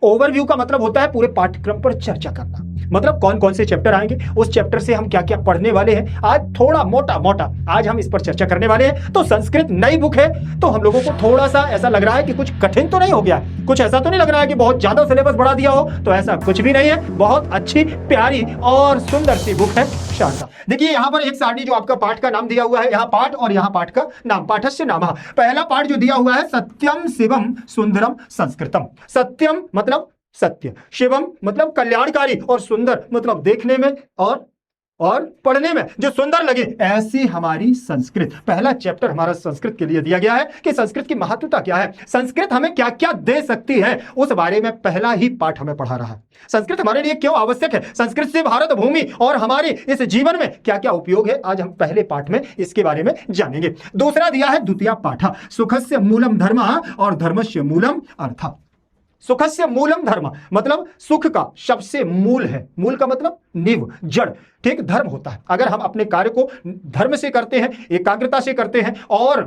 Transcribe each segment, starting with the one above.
Overview का मतलब होता है पूरे पाठ्यक्रम पर चर्चा करना, मतलब कौन कौन से चैप्टर आएंगे, उस चैप्टर से हम क्या क्या पढ़ने वाले हैं। आज थोड़ा मोटा मोटा आज हम इस पर चर्चा करने वाले हैं। तो संस्कृत नई बुक है, तो हम लोगों को थोड़ा सा ऐसा लग रहा है कि कुछ कठिन तो नहीं हो गया, कुछ ऐसा तो नहीं लग रहा है कि बहुत ज्यादा सिलेबस बढ़ा दिया हो, तो ऐसा कुछ भी नहीं है। बहुत अच्छी प्यारी और सुंदर सी बुक है, शानदार। देखिए यहाँ पर एक सारणी जो आपका पाठ का नाम दिया हुआ है, यहाँ पाठ और यहाँ पाठ का नाम, पाठस्य नामः। पहला पाठ जो दिया हुआ है, सत्यम शिवम सुंदरम संस्कृतम। सत्यम मतलब सत्य, शिवम मतलब कल्याणकारी, और सुंदर मतलब देखने में और पढ़ने में जो सुंदर लगे, ऐसी हमारी संस्कृत। पहला चैप्टर हमारा संस्कृत के लिए दिया गया है कि संस्कृत की महत्वता क्या है, संस्कृत हमें क्या क्या दे सकती है, उस बारे में पहला ही पाठ हमें पढ़ा रहा है। संस्कृत हमारे लिए क्यों आवश्यक है, संस्कृत से भारत भूमि और हमारे इस जीवन में क्या क्या उपयोग है, आज हम पहले पाठ में इसके बारे में जानेंगे। दूसरा दिया है द्वितीय पाठ, सुखस्य मूलम धर्म और धर्मस्य मूलम अर्थ। सुखस्य मूलम धर्म मतलब सुख का सबसे मूल है, मूल का मतलब नींव, जड़, ठीक, धर्म होता है। अगर हम अपने कार्य को धर्म से करते हैं, एकाग्रता से करते हैं, और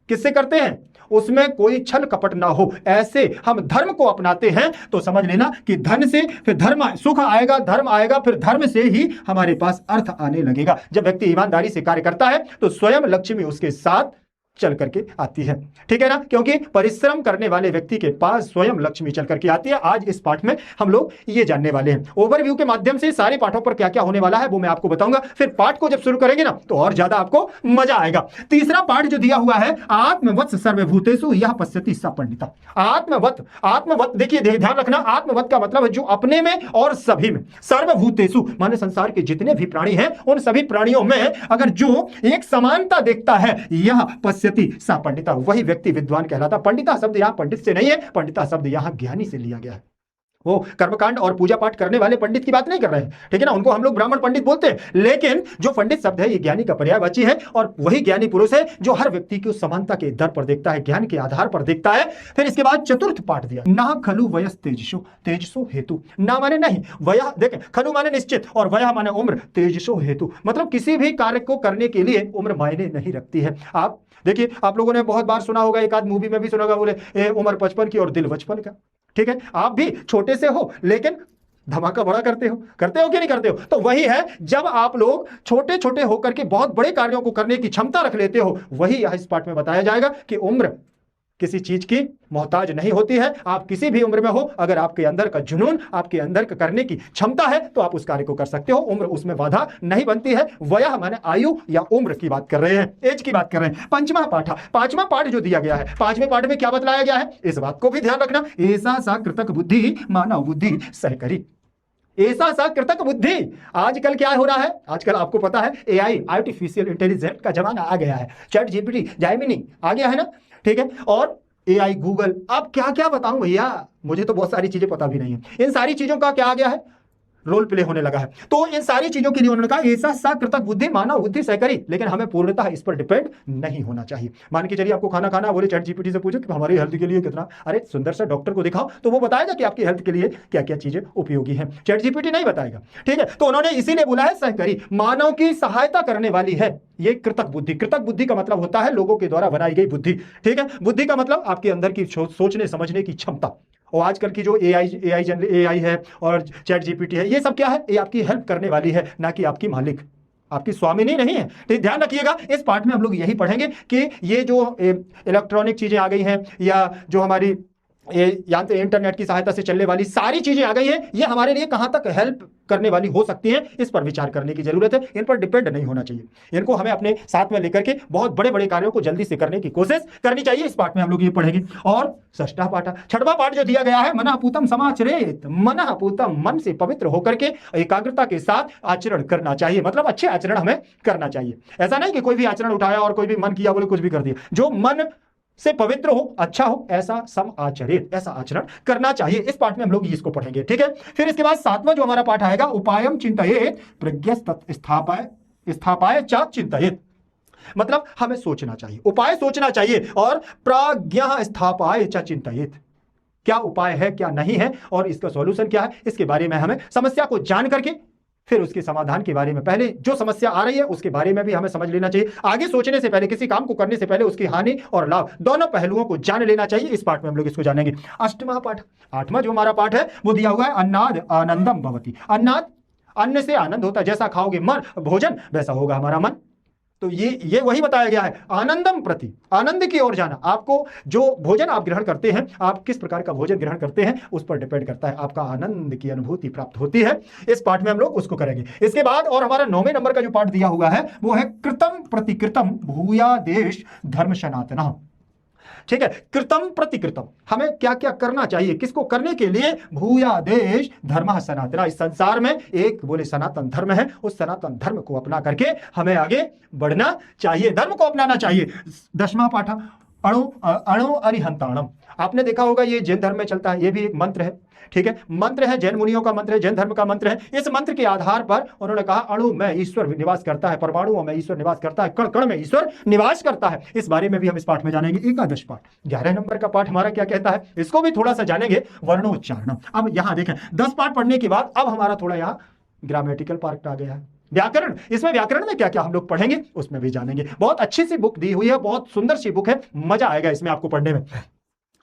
किससे करते हैं, उसमें कोई छल कपट ना हो, ऐसे हम धर्म को अपनाते हैं, तो समझ लेना कि धन से फिर धर्म, सुख आएगा, धर्म आएगा, फिर धर्म से ही हमारे पास अर्थ आने लगेगा। जब व्यक्ति ईमानदारी से कार्य करता है तो स्वयं लक्ष्मी उसके साथ चल करके आती है, ठीक है ना, क्योंकि परिश्रम करने वाले व्यक्ति के पास स्वयं लक्ष्मी चल करके आती है। आज इस पाठ में हम लोग ये जानने वाले हैं। ओवरव्यू के माध्यम से सारे पाठों पर क्या क्या होने वाला है वो मैं आपको बताऊंगा, फिर पाठ को जब शुरू करेंगे ना तो और ज्यादा आपको मजा आएगा। तीसरा पाठ जो दिया हुआ है, आत्मवत् सर्वभूतेषु यह पश्यति स पंडिता। आत्मवत्, आत्मवत् देखिए ध्यान रखना, आत्मवत् का मतलब है जो अपने में और सभी में, सर्वभूतेषु माने संसार के जितने भी प्राणी हैं उन सभी प्राणियों में अगर जो एक समानता देखता है, यह पश्यति सा पंडिता, वही व्यक्ति विद्वान कहलाता। पंडिता शब्द यहां पंडित से नहीं है, पंडिता शब्द यहां ज्ञानी से लिया गया है। वो कर्मकांड और पूजा पाठ करने वाले पंडित की बात नहीं कर रहे हैं, ठीक है ना, उनको हम लोग ब्राह्मण पंडित बोलते हैं, लेकिन जो पंडित शब्द है ये ज्ञानी का पर्यायवाची है, और वही ज्ञानी पुरुष है जो हर व्यक्ति की समानता के दर पर देखता है, ज्ञान के आधार पर देखता है। फिर इसके बाद चतुर्थ पाठ दिया, ना खलु वयस तेजसो, तेजसो हेतु। ना माने नहीं, वय देखें, खलु माने निश्चित और वय माने उम्र, तेजसो हेतु मतलब किसी भी कार्य को करने के लिए उम्र मायने नहीं रखती है। आप देखिए, आप लोगों ने बहुत बार सुना होगा, एक आध मूवी में भी सुना होगा, बोले उम्र 55 की और दिल बचपन का, ठीक है। आप भी छोटे से हो लेकिन धमाका बड़ा करते हो कि नहीं करते हो। तो वही है, जब आप लोग छोटे छोटे होकर के बहुत बड़े कार्यों को करने की क्षमता रख लेते हो, वही इस पाठ में बताया जाएगा कि उम्र किसी चीज की मोहताज नहीं होती है। आप किसी भी उम्र में हो, अगर आपके अंदर का जुनून, आपके अंदर का करने की क्षमता है तो आप उस कार्य को कर सकते हो, उम्र उसमें बाधा नहीं बनती है। वयः माने आयु या उम्र की बात कर रहे हैं, एज की बात कर रहे हैं। पंचमा पाठ, पांचवा पाठ जो दिया गया है, पांचवें पाठ में क्या बतलाया गया है, इस बात को भी ध्यान रखना, ऐसा सा कृतक बुद्धि मानव बुद्धि सहकरी। ऐसा सा कृतक बुद्धि, आजकल क्या हो रहा है, आजकल आपको पता है एआई, आर्टिफिशियल इंटेलिजेंस का जमाना आ गया है, चैट जीपीटी, जेमिनी आ गया है ना, ठीक है, और एआई, गूगल, अब क्या क्या बताऊं भैया, मुझे तो बहुत सारी चीजें पता भी नहीं है। इन सारी चीजों का क्या आ गया है, रोल प्ले होने लगा है। तो इन सारी चीजों के लिए उन्होंने कहा ऐसा सा कृतक बुद्धि मानव बुद्धि सहकरी, लेकिन हमें पूर्णतः इस पर डिपेंड नहीं होना चाहिए। मान के चलिए आपको खाना खाना, बोले चैट जीपीटी से पूछो कि हमारी हेल्थ के लिए कितना, अरे सुंदर सा डॉक्टर को दिखाओ तो वो बताएगा कि आपकी हेल्थ के लिए क्या क्या चीजें उपयोगी हैं, चैट जीपीटी नहीं बताएगा, ठीक है। तो उन्होंने इसीलिए बोला है सहकरी, मानव की सहायता करने वाली है ये कृतक बुद्धि। कृतक बुद्धि का मतलब होता है लोगों के द्वारा बनाई गई बुद्धि, ठीक है। बुद्धि का मतलब आपके अंदर की सोचने समझने की क्षमता। और आजकल की जो एआई है और चैट जीपीटी है, ये सब क्या है, ये आपकी हेल्प करने वाली है, ना कि आपकी मालिक, आपकी स्वामिनी नहीं है। तो ध्यान रखिएगा, इस पार्ट में हम लोग यही पढ़ेंगे कि ये जो इलेक्ट्रॉनिक चीजें आ गई हैं, या जो हमारी यांत्रिक इंटरनेट की सहायता से चलने वाली सारी चीजें आ गई हैं, ये हमारे लिए कहां तक हेल्प करने वाली हो सकती हैं, इस पर विचार करने की जरूरत है। इन पर डिपेंड नहीं होना चाहिए, इनको हमें अपने साथ में लेकर के बहुत बड़े बड़े कार्यों को जल्दी से करने की कोशिश करनी चाहिए। इस पाठ में हम लोग ये पढ़ेंगे। और षष्ठा पाठ, छठवां पाठ जो दिया गया है, मनः पूतम समाचरेत, मनः पूतम मन से पवित्र होकर के एकाग्रता के साथ आचरण करना चाहिए, मतलब अच्छे आचरण हमें करना चाहिए। ऐसा नहीं कि कोई भी आचरण उठाया और कोई भी मन किया बोले कुछ भी कर दिया, जो मन से पवित्र हो, अच्छा हो, ऐसा सम आचरित, ऐसा आचरण करना चाहिए। इस पाठ में हम लोग इसको पढ़ेंगे, ठीक है। फिर इसके बाद सातवां जो हमारा पाठ आएगा, उपायम चिंतयेत प्रज्ञस्तत् स्थापाय च चिंतयेत, मतलब हमें सोचना चाहिए, उपाय सोचना चाहिए, और प्राज्ञः स्थापाय च चिंतयेत, क्या उपाय है क्या नहीं है और इसका सॉल्यूशन क्या है, इसके बारे में हमें समस्या को जान करके फिर उसके समाधान के बारे में, पहले जो समस्या आ रही है उसके बारे में भी हमें समझ लेना चाहिए। आगे सोचने से पहले, किसी काम को करने से पहले उसकी हानि और लाभ दोनों पहलुओं को जान लेना चाहिए। इस पाठ में हम लोग इसको जानेंगे। अष्टमा पाठ, आठवां जो हमारा पाठ है वो दिया हुआ है अन्नाद आनंदम भवति। अन्नाद, अन्न से आनंद होता है, जैसा खाओगे मन भोजन वैसा होगा हमारा मन। तो ये वही बताया गया है, आनंदम प्रति, आनंद की ओर जाना। आपको जो भोजन आप ग्रहण करते हैं, आप किस प्रकार का भोजन ग्रहण करते हैं उस पर डिपेंड करता है, आपका आनंद की अनुभूति प्राप्त होती है। इस पाठ में हम लोग उसको करेंगे। इसके बाद और हमारा 9वें नंबर का जो पाठ दिया हुआ है वो है कृतम प्रतिकृतम भूयादेश धर्म सनातन। ठीक है, कृतम प्रतिकृतम, हमें क्या क्या करना चाहिए, किसको करने के लिए, भूयादेश धर्म सनातन। इस संसार में एक बोले सनातन धर्म है, उस सनातन धर्म को अपना करके हमें आगे बढ़ना चाहिए, धर्म को अपनाना चाहिए। 10वां पाठ अणु अरिहंताणम। आपने देखा होगा ये जैन धर्म में चलता है, ये भी एक मंत्र है। ठीक है, मंत्र है, जैन मुनियों का मंत्र है, जैन धर्म का मंत्र है। इस मंत्र के आधार पर उन्होंने कहा अणु में ईश्वर निवास करता है, परमाणुओं में ईश्वर निवास करता है, कण कण में ईश्वर निवास करता है। इस बारे में भी हम इस पाठ में जानेंगे। 11 पाठ, 11 नंबर का पाठ हमारा क्या कहता है, इसको भी थोड़ा सा जानेंगे, वर्णोच्चारण। अब यहां देखें 10 पाठ पढ़ने के बाद अब हमारा थोड़ा यहाँ ग्रामेटिकल पार्ट आ गया है, व्याकरण। इसमें व्याकरण में क्या क्या हम लोग पढ़ेंगे उसमें भी जानेंगे। बहुत अच्छी सी बुक दी हुई है, बहुत सुंदर सी बुक है, मजा आएगा इसमें आपको पढ़ने में।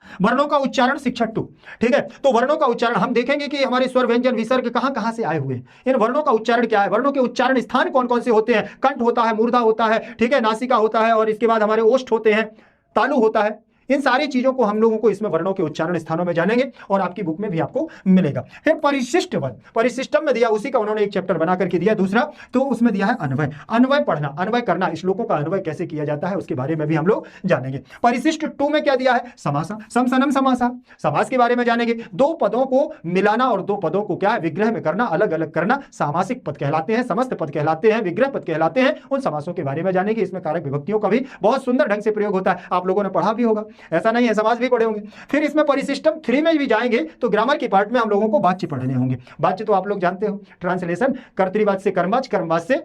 वर्णों का उच्चारण शिक्षा 2। ठीक है, तो वर्णों का उच्चारण हम देखेंगे कि हमारे स्वर व्यंजन विसर्ग कहां कहां से आए हुए हैं, इन वर्णों का उच्चारण क्या है, वर्णों के उच्चारण स्थान कौन कौन से होते हैं। कंठ होता है, मूर्धा होता है, ठीक है, नासिका होता है, और इसके बाद हमारे ओष्ठ होते हैं, तालु होता है। इन सारी चीजों को हम लोगों को इसमें वर्णों के उच्चारण स्थानों में जानेंगे और आपकी बुक में भी आपको मिलेगा। फिर परिशिष्ट वर्ग, परिशिष्टम में दिया, उसी का उन्होंने एक चैप्टर बना करके दिया दूसरा, तो उसमें दिया है अन्वय, अन्वय पढ़ना, अन्वय करना, श्लोकों का अन्वय कैसे किया जाता है उसके बारे में भी हम लोग जानेंगे। परिशिष्ट 2 में क्या दिया है, समासा, समसनम समासा, समास के बारे में जानेंगे। 2 पदों को मिलाना और 2 पदों को क्या है विग्रह में करना, अलग अलग करना, सामासिक पद कहलाते हैं, समस्त पद कहलाते हैं, विग्रह पद कहलाते हैं। उन समासों के बारे में जानेंगे। इसमें कारक विभक्तियों का भी बहुत सुंदर ढंग से प्रयोग होता है, आप लोगों ने पढ़ा भी होगा, ऐसा नहीं है, समास भी पढ़े होंगे। फिर इसमें परिशिष्टम 3 में भी जाएंगे तो ग्रामर के पार्ट में हम लोगों को वाच्य पढ़ने होंगे। वाच्य तो आप लोग जानते हो, ट्रांसलेशन, कर्तृवाच्य से कर्मवाच्य, कर्मवाच्य से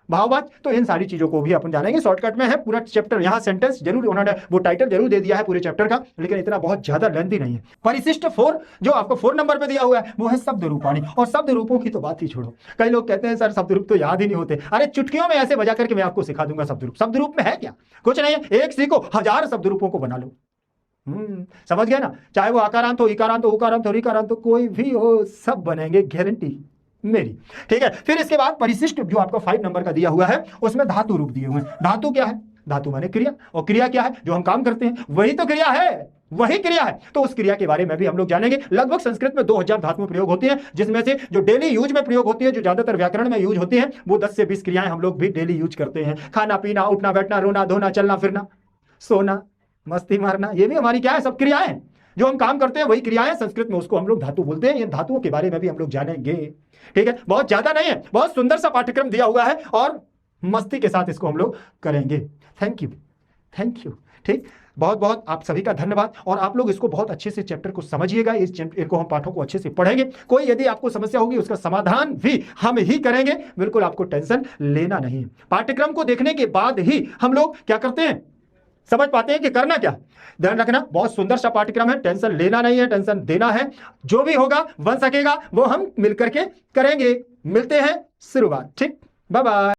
भाववाच्य, तो इन सारी चीजों को भी अपन जानेंगे। शॉर्टकट में है पूरा चैप्टर, यहाँ सेंटेंस जरूर उन्होंने वो टाइटल जरूर दे दिया है पूरे चैप्टर का, लेकिन इतना बहुत ज्यादा लेंथी नहीं है। परिशिष्ट 4 जो आपको 4 नंबर पे दिया हुआ है वो है शब्द रूपाणी, और शब्द रूपों की तो बात ही छोड़ो। कई लोग कहते हैं सर शब्द रूप तो याद ही नहीं होते। अरे चुटकियों में ऐसे बजा करके मैं आपको सिखा दूंगा शब्द रूप। शब्द रूप में है क्या, कुछ नहीं है, एक सीखो 1000 शब्द रूपों को बना लो। समझ गए ना, चाहे वो आकारांत हो, इकारांत हो, उकारांत हो, ऋकारांत हो, कोई भी हो, सब बनेंगे, गारंटी मेरी। ठीक है, फिर इसके बाद परिशिष्ट जो आपका 5 नंबर का दिया हुआ है उसमें धातु रूप दिए हुए हैं। धातु क्या है, धातु माने क्रिया, और क्रिया क्या है, जो हम काम करते हैं वही तो क्रिया है, वही क्रिया है। तो उस क्रिया के बारे में भी हम लोग जानेंगे। लगभग संस्कृत में 2000 धातुएं प्रयोग होती हैं, जिसमें से जो डेली यूज में प्रयोग होती है, जो ज्यादातर व्याकरण में यूज होती हैं, वो 10 से 20 क्रियाएं हम लोग भी डेली यूज करते हैं। खाना पीना, उठना बैठना, रोना धोना, चलना फिरना, सोना, मस्ती मारना, ये भी हमारी क्या है, सब क्रियाएं जो हम काम करते हैं वही क्रियाएं। संस्कृत में उसको हम लोग धातु बोलते हैं। इन धातुओं के बारे में भी हम लोग जानेंगे। ठीक है, बहुत ज्यादा नहीं है, बहुत सुंदर सा पाठ्यक्रम दिया हुआ है और मस्ती के साथ इसको हम लोग करेंगे। Thank you, thank you. ठीक, बहुत बहुत आप सभी का धन्यवाद। और आप लोग इसको बहुत अच्छे से चैप्टर को समझिएगा, इनको हम पाठों को अच्छे से पढ़ेंगे। कोई यदि आपको समस्या होगी उसका समाधान भी हम ही करेंगे, बिल्कुल आपको टेंशन लेना नहीं। पाठ्यक्रम को देखने के बाद ही हम लोग क्या करते हैं, समझ पाते हैं कि करना क्या। ध्यान रखना, बहुत सुंदर सा पाठ्यक्रम है, टेंशन लेना नहीं है, टेंशन देना है। जो भी होगा बन सकेगा वो हम मिलकर के करेंगे। मिलते हैं शुरुआत। ठीक, बाय बाय।